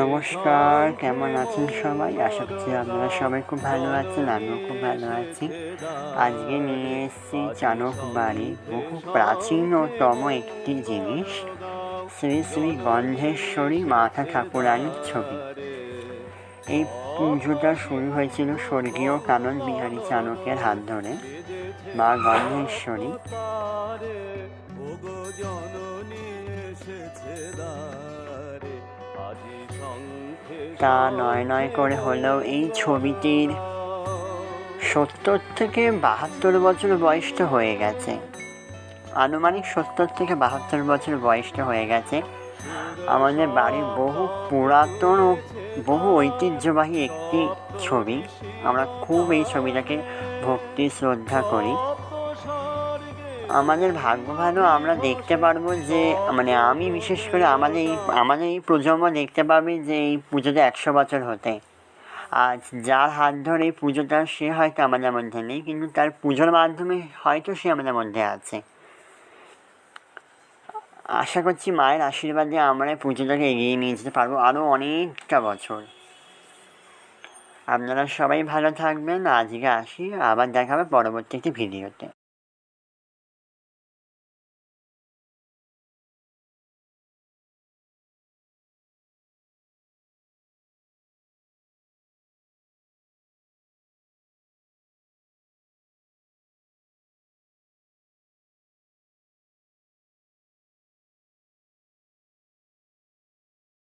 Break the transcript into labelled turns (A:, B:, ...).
A: নমস্কার, কেমন আছেন সবাই? আশা করছি আপনারা সবাই খুব ভালো আছেন, আমিও খুব ভালো আছি। আজকে নিয়ে এসেছি চানক বাড়ির বহু প্রাচীনতম একটি জিনিস, শ্রী শ্রী গন্ধেশ্বরী মাতা ঠাকুরানীর ছবি। এই পুজোটা শুরু হয়েছিল স্বর্গীয় কানন বিহারী চাণক্যের হাত ধরে। মা গন্ধেশ্বরী তা নয় নয় করে হলেও এই ছবিটির 70 থেকে 72 বছর বয়সটা হয়ে গেছে। আনুমানিক 70 থেকে 72 বছর বয়সটা হয়ে গেছে। আমাদের বাড়ির বহু পুরাতন ও বহু ঐতিহ্যবাহী একটি ছবি। আমরা খুব এই ছবিটাকে ভক্তি শ্রদ্ধা করি। আমাদের ভাগ্য ভালো, আমরা দেখতে পারবো যে আমি বিশেষ করে আমাদের এই প্রজন্ম দেখতে পাবে যে এই পুজোটা 100 বছর হতে। আজ যার হাত ধরে এই পুজোটা, সে হয়তো আমাদের মধ্যে নেই, কিন্তু তার পুজোর মাধ্যমে হয়তো সে আমাদের মধ্যে আছে। আশা করছি মায়ের আশীর্বাদে আমরা এই পুজোটাকে এগিয়ে নিয়ে যেতে পারবো আরও অনেকটা বছর। আপনারা সবাই ভালো থাকবেন। আজকে আসি, আবার দেখা হবে পরবর্তী একটি ভিডিওতে।